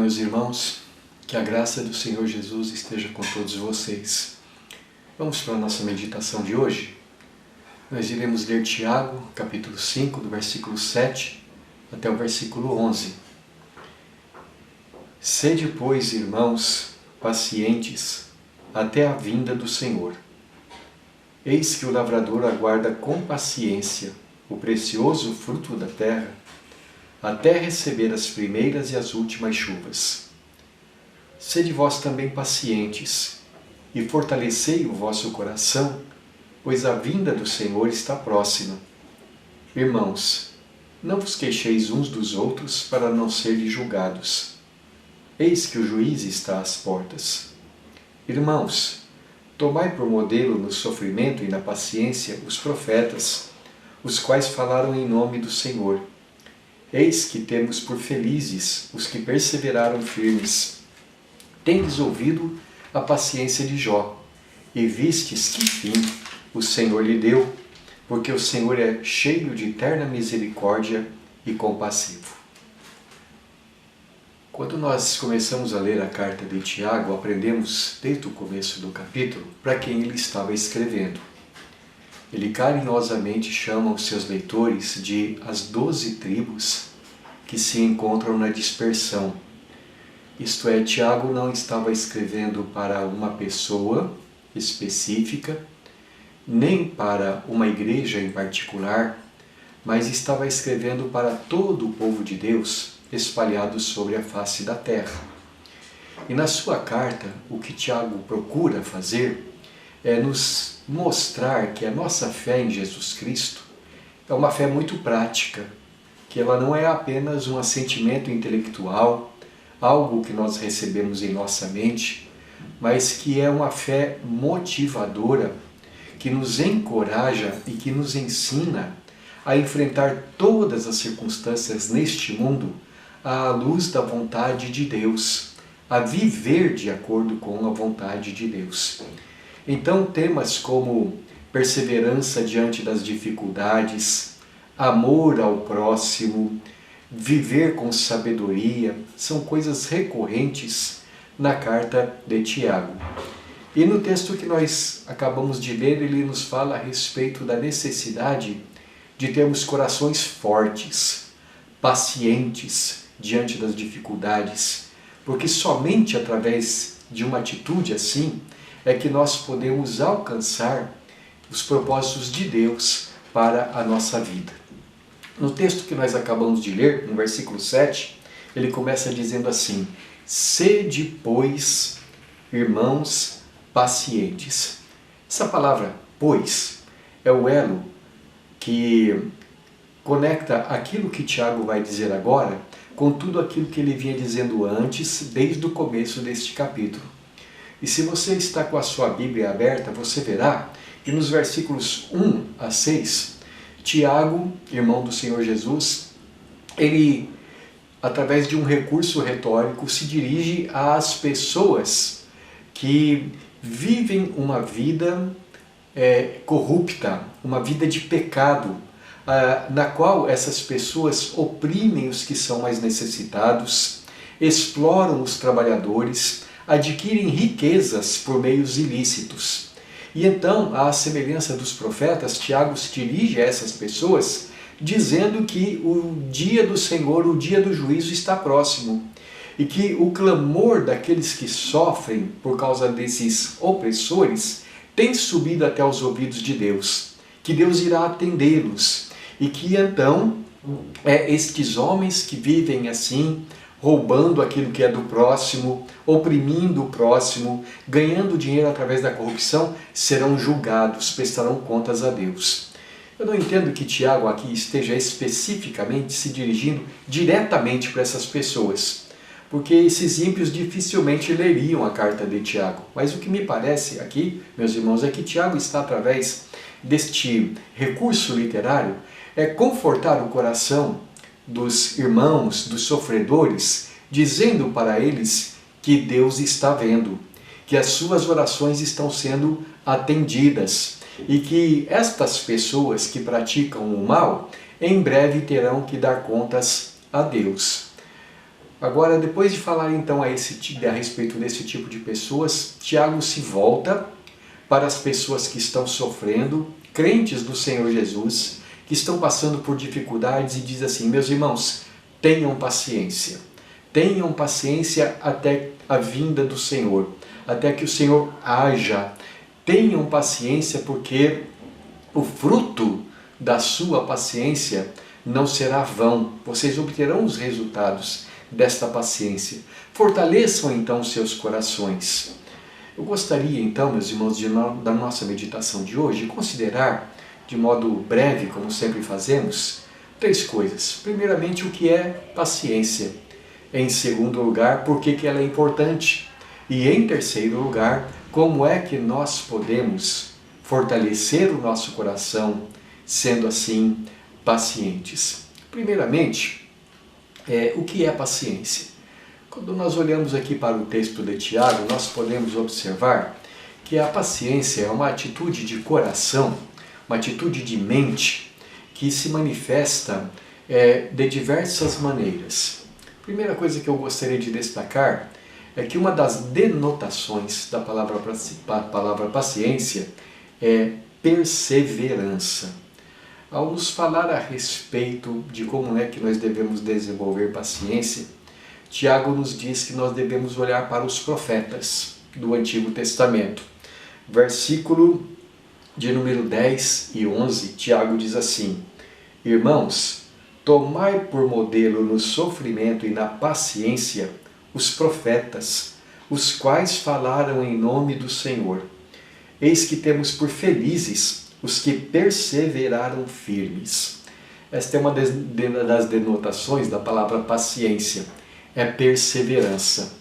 meus irmãos, que a graça do Senhor Jesus esteja com todos vocês. Vamos para a nossa meditação de hoje. Nós iremos ler Tiago, capítulo 5, do versículo 7 até o versículo 11. Sede, pois, irmãos, pacientes até a vinda do Senhor. Eis que o lavrador aguarda com paciência o precioso fruto da terra, até receber as primeiras e as últimas chuvas. Sede vós também pacientes, e fortalecei o vosso coração, pois a vinda do Senhor está próxima. Irmãos, não vos queixeis uns dos outros para não serem julgados. Eis que o juiz está às portas. Irmãos, tomai por modelo no sofrimento e na paciência os profetas, os quais falaram em nome do Senhor. Eis que temos por felizes os que perseveraram firmes. Tendes ouvido a paciência de Jó, e vistes que fim o Senhor lhe deu, porque o Senhor é cheio de eterna misericórdia e compassivo. Quando nós começamos a ler a carta de Tiago, aprendemos desde o começo do capítulo para quem ele estava escrevendo. Ele carinhosamente chama os seus leitores de as 12 tribos que se encontram na dispersão. Isto é, Tiago não estava escrevendo para uma pessoa específica, nem para uma igreja em particular, mas estava escrevendo para todo o povo de Deus espalhado sobre a face da terra. E na sua carta, o que Tiago procura fazer é nos mostrar que a nossa fé em Jesus Cristo é uma fé muito prática, que ela não é apenas um assentimento intelectual, algo que nós recebemos em nossa mente, mas que é uma fé motivadora, que nos encoraja e que nos ensina a enfrentar todas as circunstâncias neste mundo à luz da vontade de Deus, a viver de acordo com a vontade de Deus. Então, temas como perseverança diante das dificuldades, amor ao próximo, viver com sabedoria, são coisas recorrentes na carta de Tiago. E no texto que nós acabamos de ler, ele nos fala a respeito da necessidade de termos corações fortes, pacientes diante das dificuldades, porque somente através de uma atitude assim é que nós podemos alcançar os propósitos de Deus para a nossa vida. No texto que nós acabamos de ler, no versículo 7, ele começa dizendo assim: sede, pois, irmãos, pacientes. Essa palavra, pois, é o elo que conecta aquilo que Tiago vai dizer agora com tudo aquilo que ele vinha dizendo antes, desde o começo deste capítulo. E se você está com a sua Bíblia aberta, você verá que nos versículos 1 a 6, Tiago, irmão do Senhor Jesus, ele, através de um recurso retórico, se dirige às pessoas que vivem uma vida corrupta, uma vida de pecado, na qual essas pessoas oprimem os que são mais necessitados, exploram os trabalhadores, adquirem riquezas por meios ilícitos. E então, à semelhança dos profetas, Tiago se dirige a essas pessoas dizendo que o dia do Senhor, o dia do juízo está próximo e que o clamor daqueles que sofrem por causa desses opressores tem subido até os ouvidos de Deus, que Deus irá atendê-los e que então estes homens que vivem assim, roubando aquilo que é do próximo, oprimindo o próximo, ganhando dinheiro através da corrupção, serão julgados, prestarão contas a Deus. Eu não entendo que Tiago aqui esteja especificamente se dirigindo diretamente para essas pessoas, porque esses ímpios dificilmente leriam a carta de Tiago. Mas o que me parece aqui, meus irmãos, é que Tiago está, através deste recurso literário, confortar o coração dos irmãos, dos sofredores, dizendo para eles que Deus está vendo, que as suas orações estão sendo atendidas e que estas pessoas que praticam o mal em breve terão que dar contas a Deus. Agora, depois de falar então a respeito desse tipo de pessoas, Tiago se volta para as pessoas que estão sofrendo, crentes do Senhor Jesus, que estão passando por dificuldades, e diz assim: meus irmãos, tenham paciência. Tenham paciência até a vinda do Senhor, até que o Senhor haja. Tenham paciência, porque o fruto da sua paciência não será vão. Vocês obterão os resultados desta paciência. Fortaleçam então seus corações. Eu gostaria então, meus irmãos, da nossa meditação de hoje, considerar, de modo breve, como sempre fazemos, 3 coisas. Primeiramente, o que é paciência. Em segundo lugar, por que ela é importante. E em terceiro lugar, como é que nós podemos fortalecer o nosso coração, sendo assim pacientes. Primeiramente, o que é paciência? Quando nós olhamos aqui para o texto de Tiago, nós podemos observar que a paciência é uma atitude de coração, uma atitude de mente, que se manifesta de diversas maneiras. A primeira coisa que eu gostaria de destacar é que uma das denotações da palavra paciência é perseverança. Ao nos falar a respeito de como é que nós devemos desenvolver paciência, Tiago nos diz que nós devemos olhar para os profetas do Antigo Testamento. Versículo de número 10 e 11, Tiago diz assim: irmãos, tomai por modelo no sofrimento e na paciência os profetas, os quais falaram em nome do Senhor. Eis que temos por felizes os que perseveraram firmes. Esta é uma das denotações da palavra paciência. É perseverança.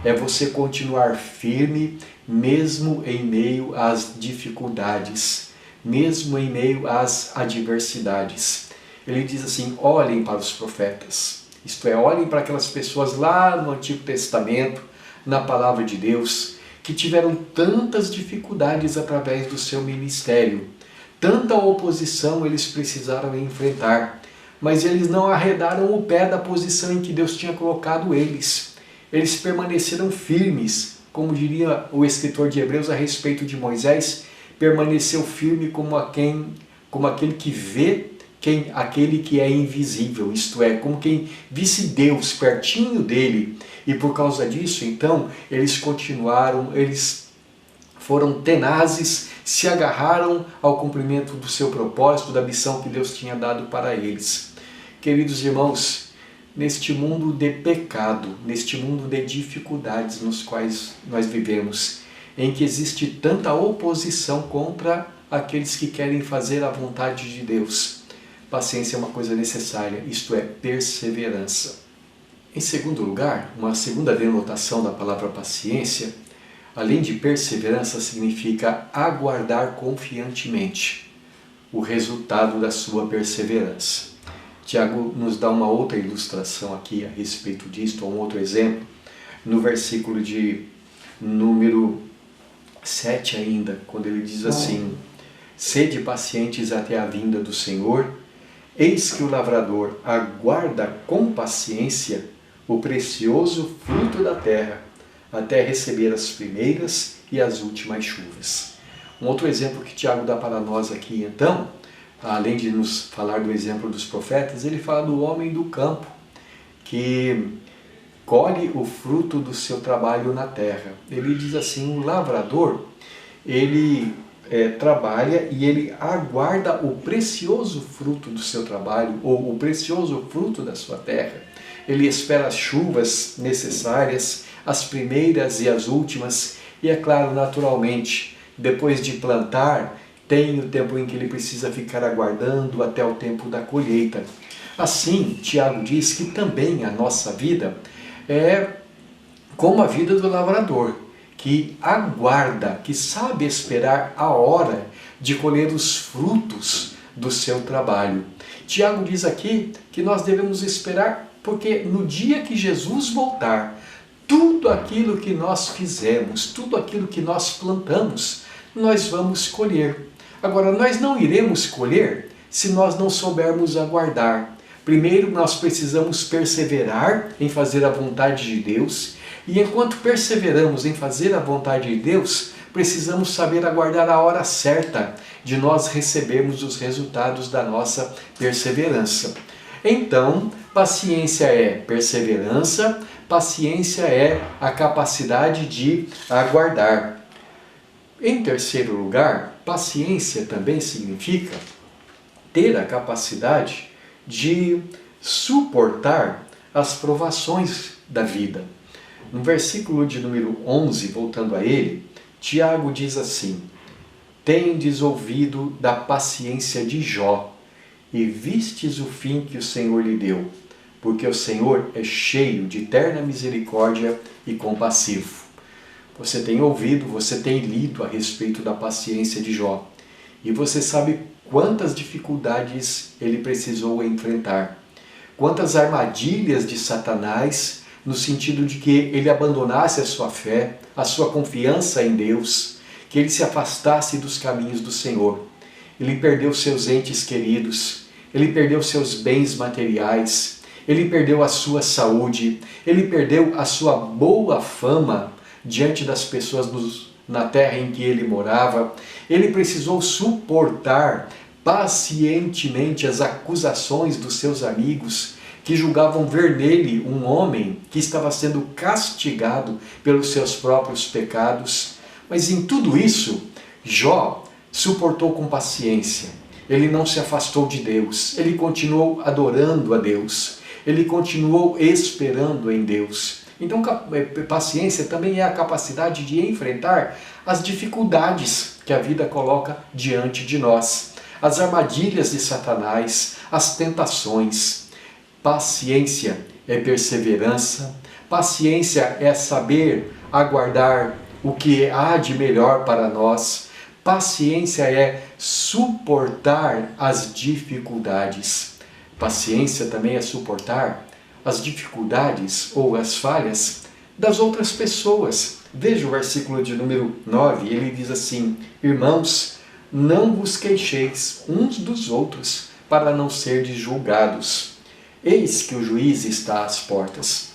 É você continuar firme mesmo em meio às dificuldades, mesmo em meio às adversidades. Ele diz assim: olhem para os profetas. Isto é, olhem para aquelas pessoas lá no Antigo Testamento, na palavra de Deus, que tiveram tantas dificuldades através do seu ministério. Tanta oposição eles precisaram enfrentar, mas eles não arredaram o pé da posição em que Deus tinha colocado eles. Eles permaneceram firmes, como diria o escritor de Hebreus a respeito de Moisés, permaneceu firme como aquele que vê aquele que é invisível, isto é, como quem visse Deus pertinho dele. E por causa disso, então, eles continuaram, eles foram tenazes, se agarraram ao cumprimento do seu propósito, da missão que Deus tinha dado para eles. Queridos irmãos, neste mundo de pecado, neste mundo de dificuldades nos quais nós vivemos, em que existe tanta oposição contra aqueles que querem fazer a vontade de Deus, paciência é uma coisa necessária, isto é, perseverança. Em segundo lugar, uma segunda denotação da palavra paciência, além de perseverança, significa aguardar confiantemente o resultado da sua perseverança. Tiago nos dá uma outra ilustração aqui a respeito disto, um outro exemplo, no versículo de número 7 ainda, quando ele diz assim: sede pacientes até a vinda do Senhor, eis que o lavrador aguarda com paciência o precioso fruto da terra, até receber as primeiras e as últimas chuvas. Um outro exemplo que Tiago dá para nós aqui, então, além de nos falar do exemplo dos profetas, ele fala do homem do campo, que colhe o fruto do seu trabalho na terra. Ele diz assim: o lavrador, ele trabalha e ele aguarda o precioso fruto do seu trabalho, ou o precioso fruto da sua terra. Ele espera as chuvas necessárias, as primeiras e as últimas, e é claro, naturalmente, depois de plantar, tem o tempo em que ele precisa ficar aguardando até o tempo da colheita. Assim, Tiago diz que também a nossa vida é como a vida do lavrador, que aguarda, que sabe esperar a hora de colher os frutos do seu trabalho. Tiago diz aqui que nós devemos esperar, porque no dia que Jesus voltar, tudo aquilo que nós fizemos, tudo aquilo que nós plantamos, nós vamos colher. Agora, nós não iremos colher se nós não soubermos aguardar. Primeiro, nós precisamos perseverar em fazer a vontade de Deus, e enquanto perseveramos em fazer a vontade de Deus, precisamos saber aguardar a hora certa de nós recebermos os resultados da nossa perseverança. Então, paciência é perseverança, paciência é a capacidade de aguardar. Em terceiro lugar, paciência também significa ter a capacidade de suportar as provações da vida. No versículo de número 11, voltando a ele, Tiago diz assim: tendes ouvido da paciência de Jó, e vistes o fim que o Senhor lhe deu, porque o Senhor é cheio de terna misericórdia e compassivo. Você tem ouvido, você tem lido a respeito da paciência de Jó, e você sabe quantas dificuldades ele precisou enfrentar, quantas armadilhas de Satanás, no sentido de que ele abandonasse a sua fé, a sua confiança em Deus, que ele se afastasse dos caminhos do Senhor. Ele perdeu seus entes queridos, ele perdeu seus bens materiais, ele perdeu a sua saúde, ele perdeu a sua boa fama diante das pessoas na terra em que ele morava. Ele precisou suportar pacientemente as acusações dos seus amigos, que julgavam ver nele um homem que estava sendo castigado pelos seus próprios pecados. Mas em tudo isso, Jó suportou com paciência. Ele não se afastou de Deus, ele continuou adorando a Deus, ele continuou esperando em Deus. Então, paciência também é a capacidade de enfrentar as dificuldades que a vida coloca diante de nós, as armadilhas de Satanás, as tentações. Paciência é perseverança, paciência é saber aguardar o que há de melhor para nós, paciência é suportar as dificuldades. Paciência também é suportar as dificuldades ou as falhas das outras pessoas. Veja o versículo de número 9, ele diz assim: irmãos, não vos queixeis uns dos outros, para não serdes julgados. Eis que o juiz está às portas.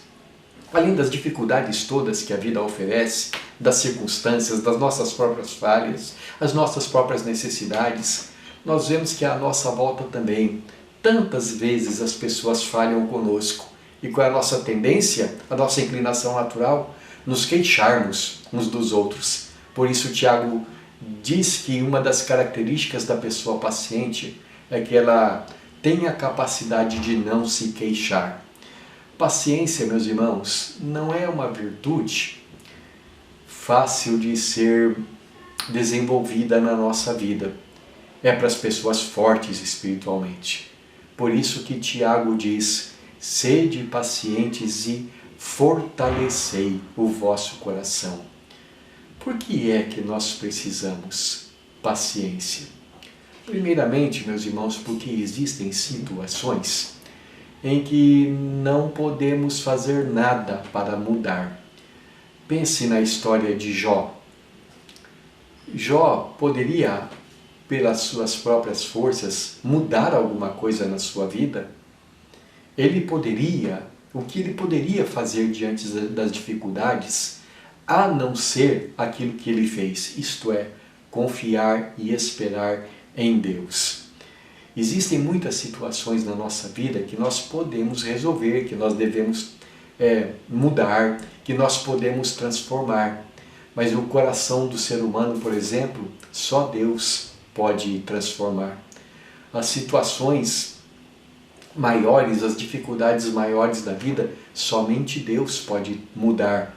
Além das dificuldades todas que a vida oferece, das circunstâncias, das nossas próprias falhas, as nossas próprias necessidades, nós vemos que à nossa volta também, tantas vezes as pessoas falham conosco. E qual é a nossa tendência, a nossa inclinação natural? Nos queixarmos uns dos outros. Por isso Tiago diz que uma das características da pessoa paciente é que ela tem a capacidade de não se queixar. Paciência, meus irmãos, não é uma virtude fácil de ser desenvolvida na nossa vida. É para as pessoas fortes espiritualmente. Por isso que Tiago diz: sede pacientes e fortalecei o vosso coração. Por que é que nós precisamos paciência? Primeiramente, meus irmãos, porque existem situações em que não podemos fazer nada para mudar. Pense na história de Jó. Jó poderia, pelas suas próprias forças, mudar alguma coisa na sua vida? O que ele poderia fazer diante das dificuldades, a não ser aquilo que ele fez, isto é, confiar e esperar em Deus. Existem muitas situações na nossa vida que nós podemos resolver, que nós devemos mudar, que nós podemos transformar. Mas o coração do ser humano, por exemplo, só Deus pode transformar. As situações maiores, as dificuldades maiores da vida, somente Deus pode mudar.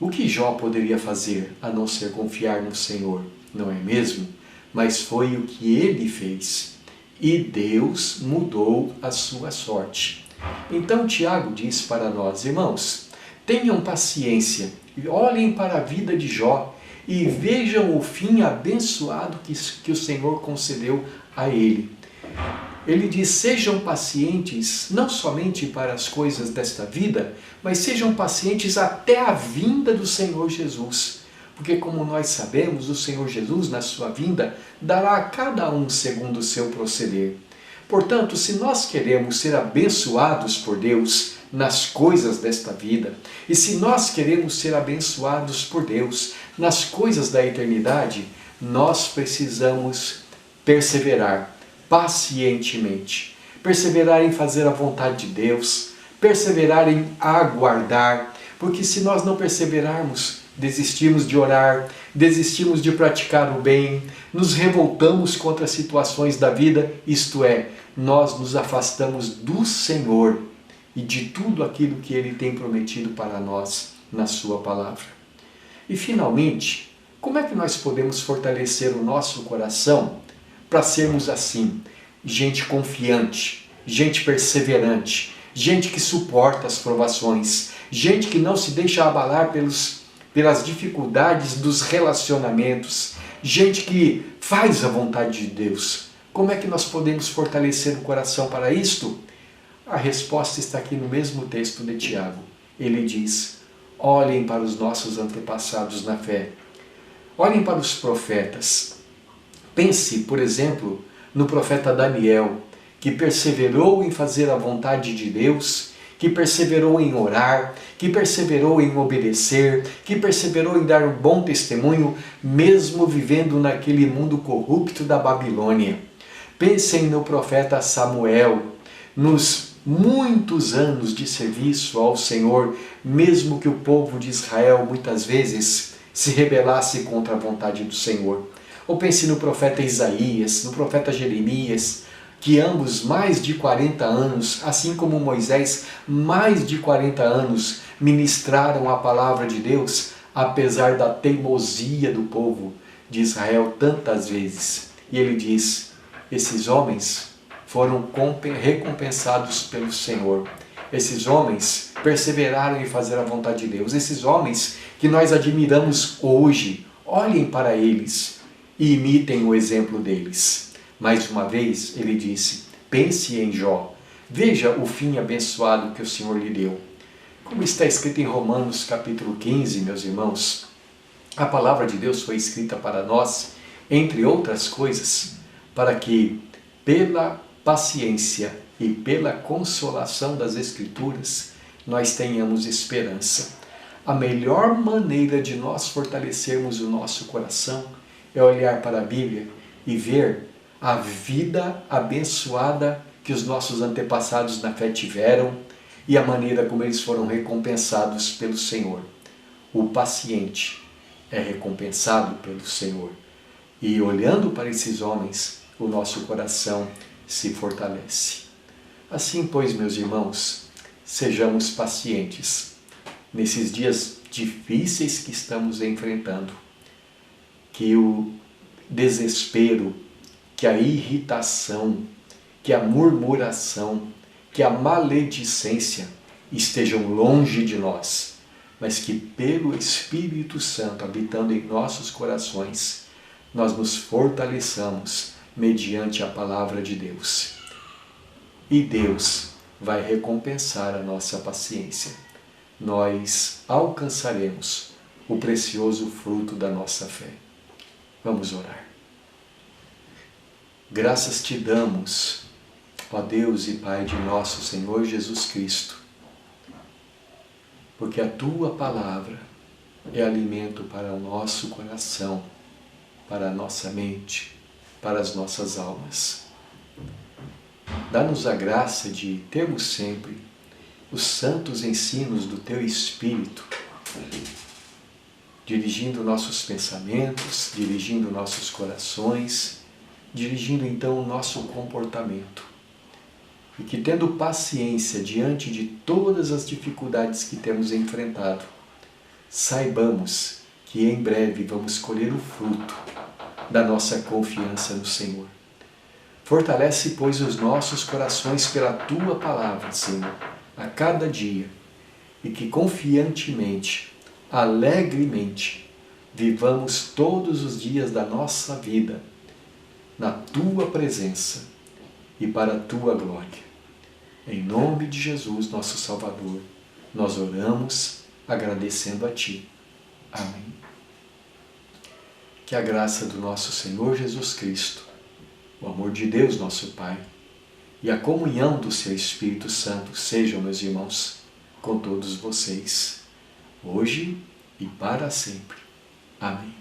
O que Jó poderia fazer a não ser confiar no Senhor, não é mesmo? Mas foi o que ele fez. E Deus mudou a sua sorte. Então Tiago diz para nós: irmãos, tenham paciência, olhem para a vida de Jó e vejam o fim abençoado que o Senhor concedeu a ele. Ele diz: sejam pacientes não somente para as coisas desta vida, mas sejam pacientes até a vinda do Senhor Jesus. Porque, como nós sabemos, o Senhor Jesus, na sua vinda, dará a cada um segundo o seu proceder. Portanto, se nós queremos ser abençoados por Deus nas coisas desta vida, e se nós queremos ser abençoados por Deus nas coisas da eternidade, nós precisamos perseverar pacientemente, perseverar em fazer a vontade de Deus, perseverar em aguardar, porque se nós não perseverarmos, desistimos de orar, desistimos de praticar o bem, nos revoltamos contra as situações da vida, isto é, nós nos afastamos do Senhor e de tudo aquilo que Ele tem prometido para nós na Sua palavra. E finalmente, como é que nós podemos fortalecer o nosso coração para sermos assim, gente confiante, gente perseverante, gente que suporta as provações, gente que não se deixa abalar pelas dificuldades dos relacionamentos, gente que faz a vontade de Deus? Como é que nós podemos fortalecer o coração para isto? A resposta está aqui no mesmo texto de Tiago. Ele diz: olhem para os nossos antepassados na fé. Olhem para os profetas. Pense, por exemplo, no profeta Daniel, que perseverou em fazer a vontade de Deus, que perseverou em orar, que perseverou em obedecer, que perseverou em dar um bom testemunho, mesmo vivendo naquele mundo corrupto da Babilônia. Pensem no profeta Samuel, nos muitos anos de serviço ao Senhor, mesmo que o povo de Israel muitas vezes se rebelasse contra a vontade do Senhor. Ou pense no profeta Isaías, no profeta Jeremias, que ambos mais de 40 anos, assim como Moisés, mais de 40 anos ministraram a palavra de Deus, apesar da teimosia do povo de Israel tantas vezes. E ele diz: esses homens foram recompensados pelo Senhor. Esses homens perseveraram em fazer a vontade de Deus. Esses homens que nós admiramos hoje, olhem para eles e imitem o exemplo deles. Mais uma vez, ele disse: pense em Jó. Veja o fim abençoado que o Senhor lhe deu. Como está escrito em Romanos capítulo 15, meus irmãos, a palavra de Deus foi escrita para nós, entre outras coisas, para que, pela paciência e pela consolação das Escrituras, nós tenhamos esperança. A melhor maneira de nós fortalecermos o nosso coração é olhar para a Bíblia e ver a vida abençoada que os nossos antepassados na fé tiveram e a maneira como eles foram recompensados pelo Senhor. O paciente é recompensado pelo Senhor. E olhando para esses homens, o nosso coração se fortalece. Assim, pois, meus irmãos, sejamos pacientes nesses dias difíceis que estamos enfrentando. Que o desespero, que a irritação, que a murmuração, que a maledicência estejam longe de nós, mas que pelo Espírito Santo habitando em nossos corações, nós nos fortaleçamos mediante a palavra de Deus. E Deus vai recompensar a nossa paciência. Nós alcançaremos o precioso fruto da nossa fé. Vamos orar. Graças te damos, ó Deus e Pai de nosso Senhor Jesus Cristo, porque a Tua palavra é alimento para o nosso coração, para a nossa mente, para as nossas almas. Dá-nos a graça de termos sempre os santos ensinos do Teu Espírito, dirigindo nossos pensamentos, dirigindo nossos corações, dirigindo então o nosso comportamento. E que, tendo paciência diante de todas as dificuldades que temos enfrentado, saibamos que em breve vamos colher o fruto da nossa confiança no Senhor. Fortalece, pois, os nossos corações pela Tua palavra, Senhor, a cada dia, e que confiantemente, alegremente, vivamos todos os dias da nossa vida na Tua presença e para a Tua glória. Em nome de Jesus, nosso Salvador, nós oramos agradecendo a Ti. Amém. Que a graça do nosso Senhor Jesus Cristo, o amor de Deus, nosso Pai, e a comunhão do seu Espírito Santo sejam, meus irmãos, com todos vocês, hoje e para sempre. Amém.